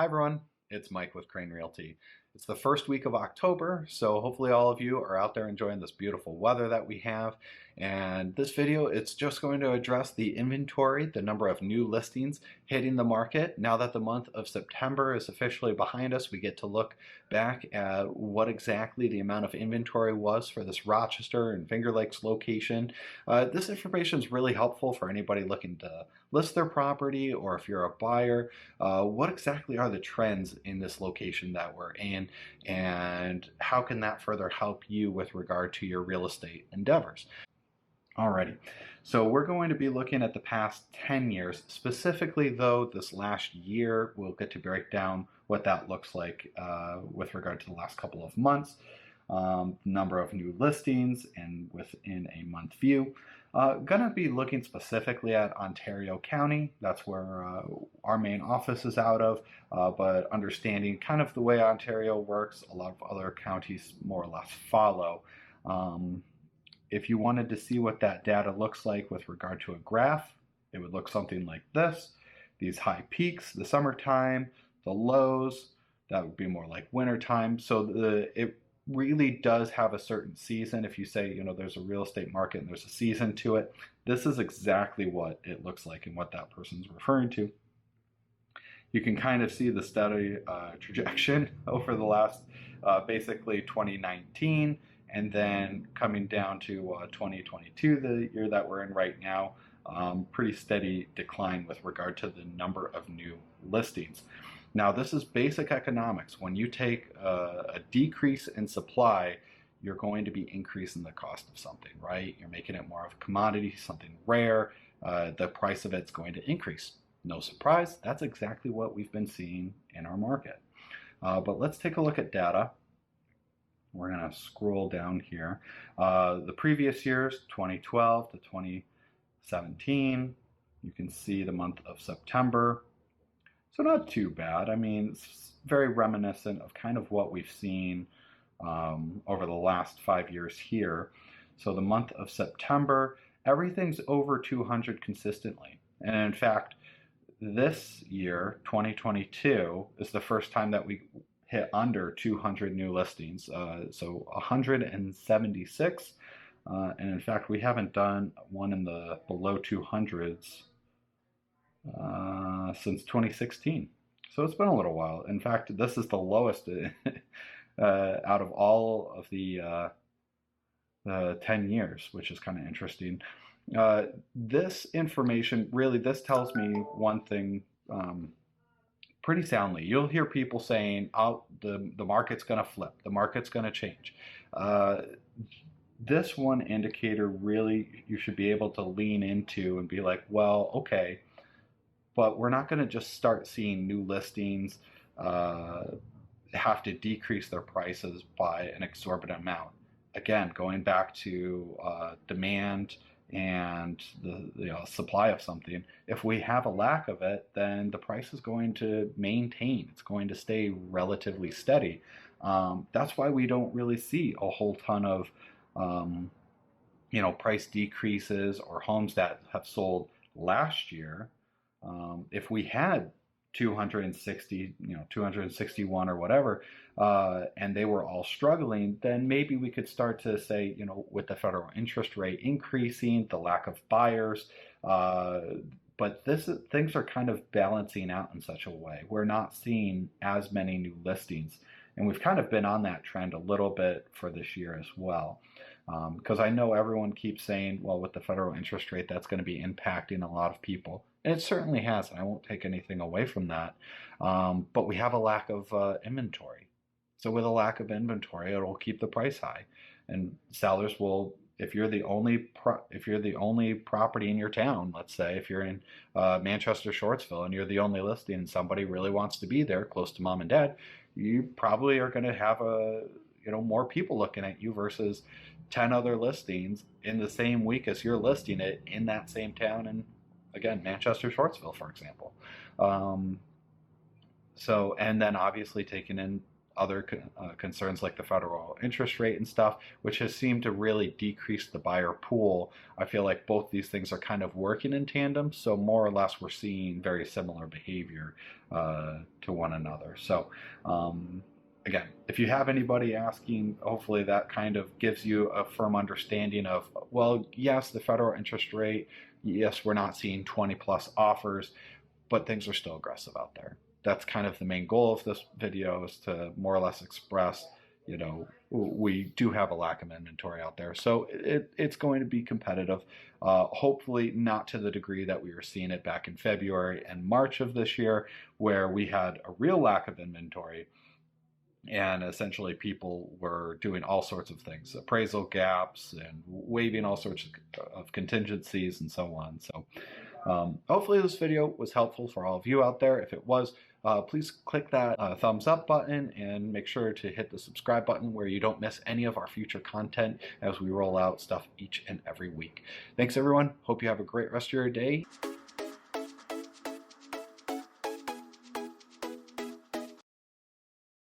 Hi everyone, it's Mike with Crane Realty. It's the first week of October, so hopefully all of you are out there enjoying this beautiful weather that we have. And this video, it's just going to address the inventory, the number of new listings hitting the market. Now that the month of September is officially behind us, we get to look back at what exactly the amount of inventory was for this Rochester and Finger Lakes location. This information is really helpful for anybody looking to list their property, or if you're a buyer, what exactly are the trends in this location that we're in, and how can that further help you with regard to your real estate endeavors? Alrighty, so we're going to be looking at the past 10 years. Specifically though, this last year, we'll get to break down what that looks like with regard to the last couple of months, number of new listings, and within a month view. Gonna be looking specifically at Ontario County. That's where our main office is out of, but understanding kind of the way Ontario works, a lot of other counties more or less follow. If you wanted to see what that data looks like with regard to a graph, it would look something like this. These high peaks, the summertime, the lows, that would be more like wintertime. So it really does have a certain season. If you say, there's a real estate market and there's a season to it, this is exactly what it looks like and what that person's referring to. You can kind of see the steady trajectory over the last basically 2019, and then coming down to 2022, the year that we're in right now, pretty steady decline with regard to the number of new listings. Now, this is basic economics. When you take a decrease in supply, you're going to be increasing the cost of something, right? You're making it more of a commodity, something rare. The price of it's going to increase. No surprise, that's exactly what we've been seeing in our market. But let's take a look at data. We're going to scroll down here. The previous years, 2012 to 2017, you can see the month of September. So not too bad. I mean, it's very reminiscent of kind of what we've seen over the last 5 years here. So the month of September, everything's over 200 consistently. And in fact, this year, 2022, is the first time that we hit under 200 new listings. So 176. And in fact, we haven't done one in the below 200s since 2016. So it's been a little while. In fact, this is the lowest out of all of the 10 years, which is kind of interesting. This information, really, this tells me one thing pretty soundly. You'll hear people saying, oh, the market's going to flip, the market's going to change. This one indicator, really, you should be able to lean into and be like, well, okay, but we're not going to just start seeing new listings have to decrease their prices by an exorbitant amount. Again, going back to demand and the supply of something, if we have a lack of it, then the price is going to maintain. It's going to stay relatively steady. That's why we don't really see a whole ton of price decreases or homes that have sold last year. If we had 260, 261 or whatever, and they were all struggling, then maybe we could start to say, with the federal interest rate increasing, the lack of buyers, but things are kind of balancing out in such a way. We're not seeing as many new listings, and we've kind of been on that trend a little bit for this year as well. Because I know everyone keeps saying, well, with the federal interest rate, that's going to be impacting a lot of people. And it certainly has, and I won't take anything away from that. But we have a lack of inventory. So with a lack of inventory, it'll keep the price high. And sellers will, if you're the only property in your town, let's say, if you're in Manchester, Shortsville, and you're the only listing and somebody really wants to be there close to mom and dad, you probably are going to have more people looking at you versus 10 other listings in the same week as you're listing it in that same town, and again, Manchester, Shortsville, for example. And then obviously taking other concerns like the federal interest rate and stuff, which has seemed to really decrease the buyer pool. I feel like both these things are kind of working in tandem, so more or less we're seeing very similar behavior to one another. So again, if you have anybody asking, hopefully that kind of gives you a firm understanding of, well, yes, the federal interest rate, yes, we're not seeing 20 plus offers, but things are still aggressive out there. That's kind of the main goal of this video, is to more or less express, you know, we do have a lack of inventory out there. So it's going to be competitive, hopefully not to the degree that we were seeing it back in February and March of this year, where we had a real lack of inventory. And essentially people were doing all sorts of things, appraisal gaps and waiving all sorts of contingencies and so on. So hopefully this video was helpful for all of you out there. If it was, please click that thumbs up button and make sure to hit the subscribe button where you don't miss any of our future content as we roll out stuff each and every week. Thanks everyone. Hope you have a great rest of your day.